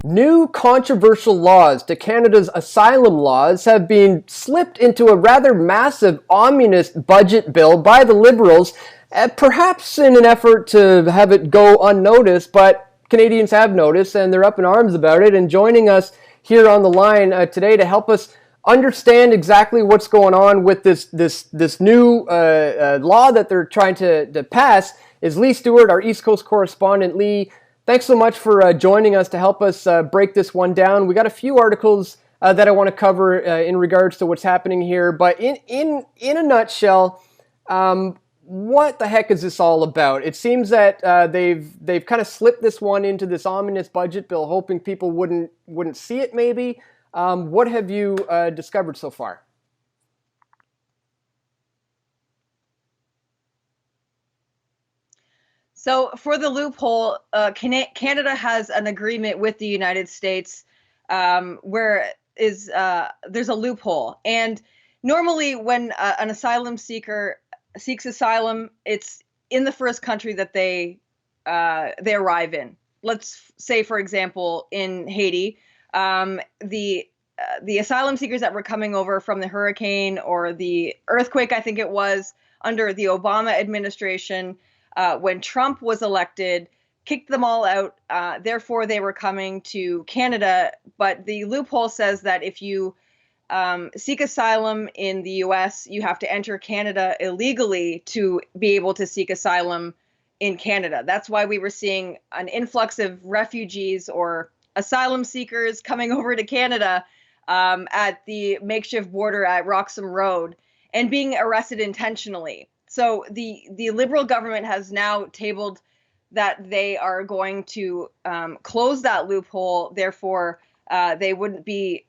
New controversial laws to Canada's asylum laws have been slipped into a rather massive omnibus budget bill by the Liberals, perhaps in an effort to have it go unnoticed, but Canadians have noticed and they're up in arms about it. And joining us here on the line today to help us understand exactly what's going on with this new law that they're trying to pass is Leigh Stuart, our East Coast correspondent. Leigh, thanks so much for joining us to help us break this one down. We got a few articles that I want to cover in regards to what's happening here, but in a nutshell, what the heck is this all about? It seems that they've kind of slipped this one into this ominous budget bill, hoping people wouldn't see it. Maybe. What have you discovered so far? So for the loophole, Canada has an agreement with the United States where there's a loophole. And normally when an asylum seeker seeks asylum, it's in the first country that they arrive in. Let's say, for example, in Haiti, the asylum seekers that were coming over from the hurricane or the earthquake, I think it was, under the Obama administration, when Trump was elected, kicked them all out. Therefore, they were coming to Canada. But the loophole says that if you seek asylum in the U.S., you have to enter Canada illegally to be able to seek asylum in Canada. That's why we were seeing an influx of refugees or asylum seekers coming over to Canada at the makeshift border at Roxham Road and being arrested intentionally. So the Liberal government has now tabled that they are going to close that loophole. Therefore, they wouldn't be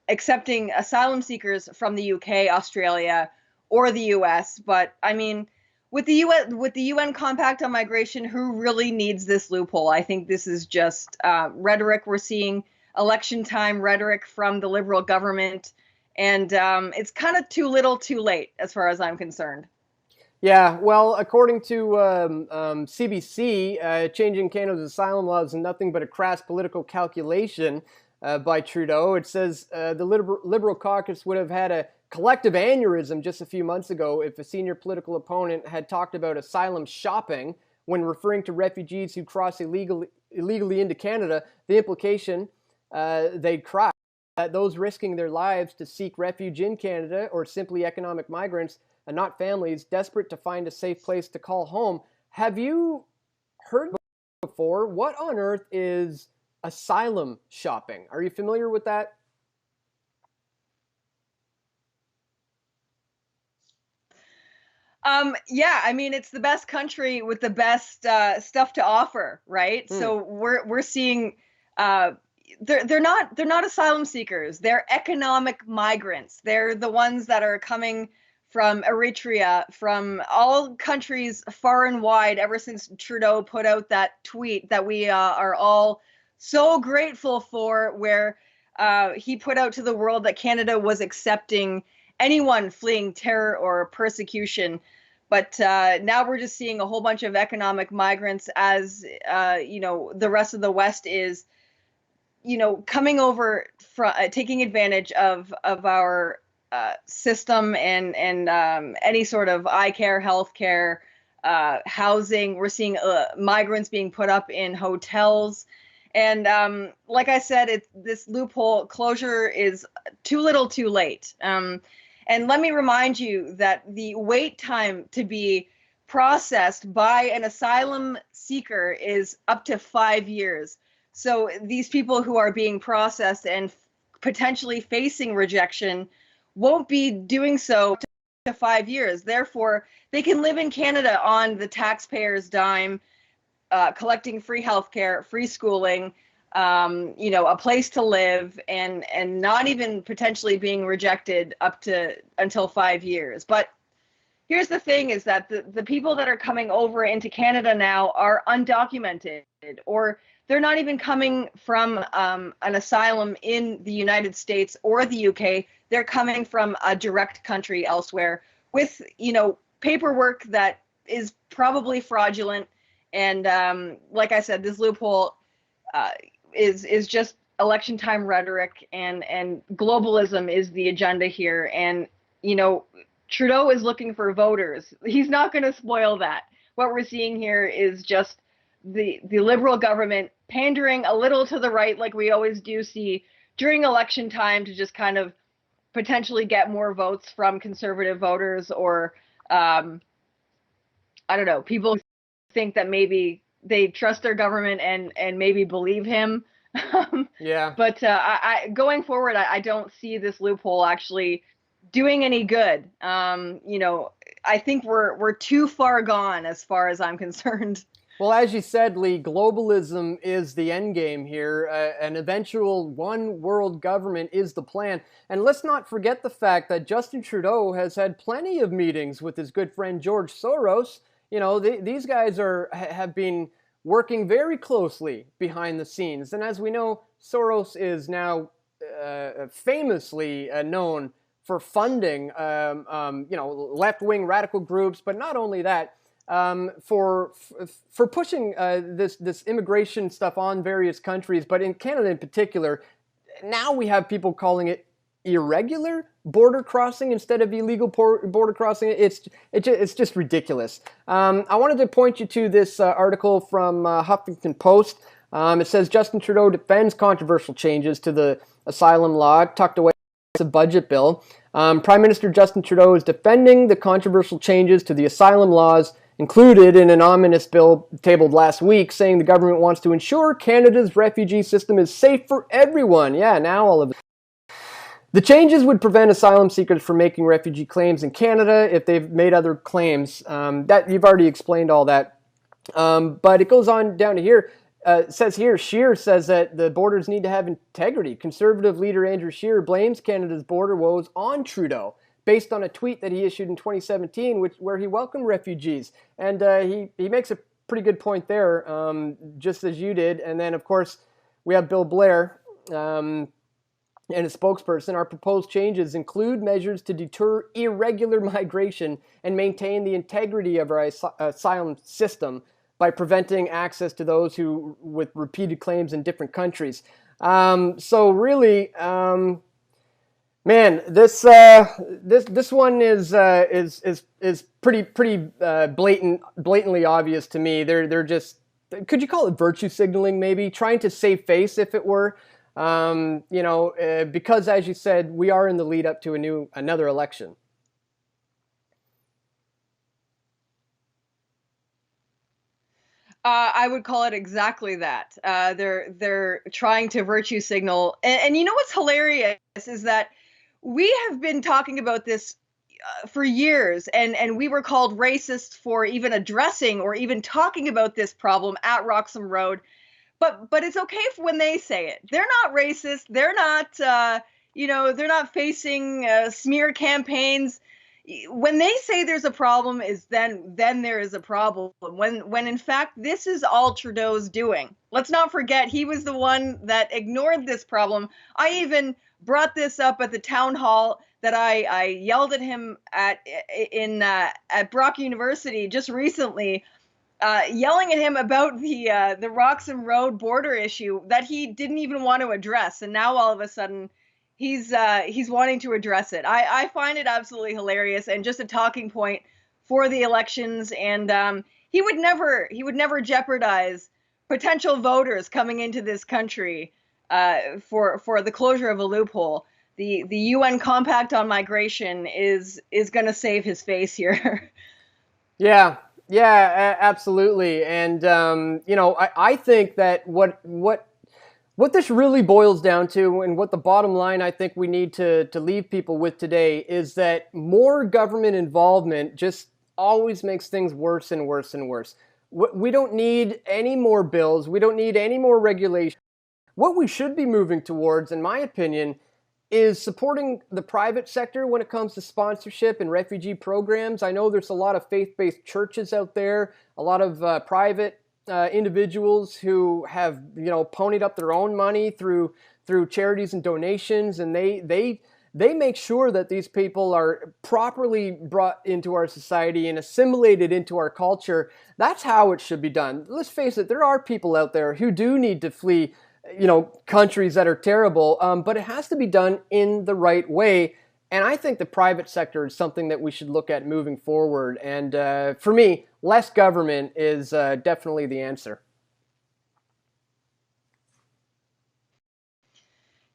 accepting asylum seekers from the UK, Australia, or the US. But I mean, with the UN Compact on Migration, who really needs this loophole? I think this is just rhetoric. We're seeing election time rhetoric from the Liberal government, and it's kind of too little too late as far as I'm concerned. Yeah, well, according to CBC, changing Canada's asylum laws is nothing but a crass political calculation by Trudeau. It says the Liberal caucus would have had a collective aneurysm just a few months ago if a senior political opponent had talked about asylum shopping when referring to refugees who cross illegally into Canada. The implication they'd cry that those risking their lives to seek refuge in Canada or simply economic migrants and not families desperate to find a safe place to call home. Have you heard before? What on earth is asylum shopping? Are you familiar with that? Yeah, I mean, it's the best country with the best stuff to offer, right? So we're seeing they're not asylum seekers. They're economic migrants. They're the ones that are coming from Eritrea, from all countries far and wide, ever since Trudeau put out that tweet that we are all so grateful for, where he put out to the world that Canada was accepting anyone fleeing terror or persecution. But now we're just seeing a whole bunch of economic migrants as, the rest of the West is, coming over from taking advantage of our system and any sort of eye care, health care, housing. We're seeing migrants being put up in hotels. And like I said, this loophole closure is too little too late. And let me remind you that the wait time to be processed by an asylum seeker is up to 5 years. So these people who are being processed and potentially facing rejection won't be doing so to 5 years. Therefore, they can live in Canada on the taxpayer's dime, collecting free healthcare, free schooling, a place to live, and not even potentially being rejected until 5 years. But here's the thing, is that the people that are coming over into Canada now are undocumented, or they're not even coming from an asylum in the United States or the UK. They're coming from a direct country elsewhere with, paperwork that is probably fraudulent. And like I said, this loophole is just election time rhetoric, and globalism is the agenda here. And you know, Trudeau is looking for voters. He's not going to spoil that. What we're seeing here is just the liberal government pandering a little to the right, like we always do see during election time, to just kind of potentially get more votes from conservative voters, or I don't know, people think that maybe they trust their government and maybe believe him. Yeah. But going forward, I don't see this loophole actually doing any good. You know, I think we're too far gone as far as I'm concerned. Well, as you said, Leigh, globalism is the end game here. An eventual one world government is the plan. And let's not forget the fact that Justin Trudeau has had plenty of meetings with his good friend George Soros. You know, these guys have been working very closely behind the scenes. And as we know, Soros is now famously known for funding, left-wing radical groups, but not only that, for pushing this immigration stuff on various countries, but in Canada in particular. Now we have people calling it irregular border crossing instead of illegal border crossing. It's just ridiculous. I wanted to point you to this article from Huffington Post. It says Justin Trudeau defends controversial changes to the asylum law tucked away in the budget bill. Prime Minister Justin Trudeau is defending the controversial changes to the asylum laws included in an ominous bill tabled last week, saying the government wants to ensure Canada's refugee system is safe for everyone. Yeah, now all of it. The changes would prevent asylum seekers from making refugee claims in Canada if they've made other claims. That you've already explained all that. But it goes on down to here. It says here, Scheer says that the borders need to have integrity. Conservative leader Andrew Scheer blames Canada's border woes on Trudeau, based on a tweet that he issued in 2017, where he welcomed refugees. And he makes a pretty good point there, just as you did. And then, of course, we have Bill Blair and his spokesperson. Our proposed changes include measures to deter irregular migration and maintain the integrity of our asylum system by preventing access to those who with repeated claims in different countries. So really, man, this one is pretty blatantly obvious to me. They're just, could you call it virtue signaling, maybe trying to save face, if it were, because as you said, we are in the lead up to another election. I would call it exactly that. They're trying to virtue signal, and you know what's hilarious is that we have been talking about this for years, and we were called racist for even addressing or even talking about this problem at Roxham Road. But it's okay when they say it. They're not racist. They're not they're not facing smear campaigns. When they say there's a problem, then there is a problem. When in fact this is all Trudeau's doing. Let's not forget he was the one that ignored this problem. I even brought this up at the town hall that I yelled at him at Brock University just recently, yelling at him about the Roxham Road border issue that he didn't even want to address, and now all of a sudden he's wanting to address it. I find it absolutely hilarious and just a talking point for the elections. And he would never jeopardize potential voters coming into this country for the closure of a loophole. The UN Compact on Migration is going to save his face here. Yeah, absolutely. And I think that what this really boils down to, and what the bottom line I think we need to leave people with today, is that more government involvement just always makes things worse and worse and worse. We don't need any more bills. We don't need any more regulation. What we should be moving towards, in my opinion, is supporting the private sector when it comes to sponsorship and refugee programs. I know there's a lot of faith-based churches out there, a lot of private individuals who have ponied up their own money through charities and donations, and they make sure that these people are properly brought into our society and assimilated into our culture. That's how it should be done. Let's face it, there are people out there who do need to flee countries that are terrible, but it has to be done in the right way. And I think the private sector is something that we should look at moving forward. And for me, less government is definitely the answer.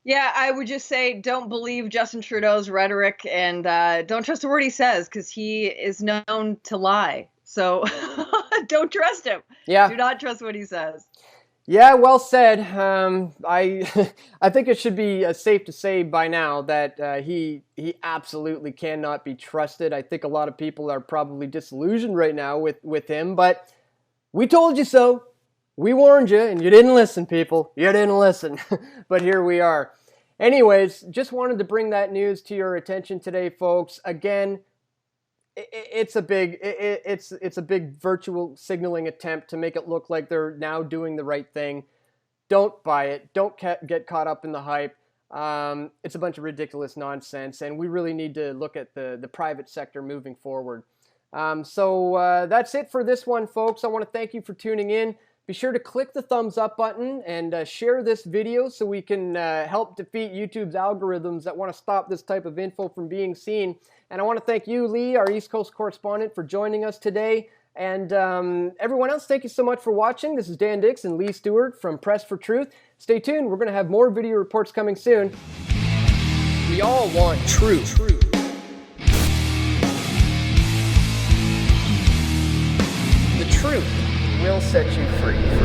Yeah, I would just say don't believe Justin Trudeau's rhetoric and don't trust a word he says because he is known to lie. So don't trust him. Yeah. Do not trust what he says. Yeah, well said. I think it should be safe to say by now that he absolutely cannot be trusted. I think a lot of people are probably disillusioned right now with him, but we told you so. We warned you, and you didn't listen, people. You didn't listen. But here we are. Anyways, just wanted to bring that news to your attention today, folks. Again, it's a big virtual signaling attempt to make it look like they're now doing the right thing. Don't buy it. Don't get caught up in the hype. It's a bunch of ridiculous nonsense, and we really need to look at the private sector moving forward. So that's it for this one, folks. I want to thank you for tuning in. Be sure to click the thumbs up button and share this video so we can help defeat YouTube's algorithms that want to stop this type of info from being seen. And I want to thank you, Leigh, our East Coast correspondent, for joining us today. And everyone else, thank you so much for watching. This is Dan Dix and Leigh Stuart from Press for Truth. Stay tuned. We're going to have more video reports coming soon. We all want truth. The truth will set you free.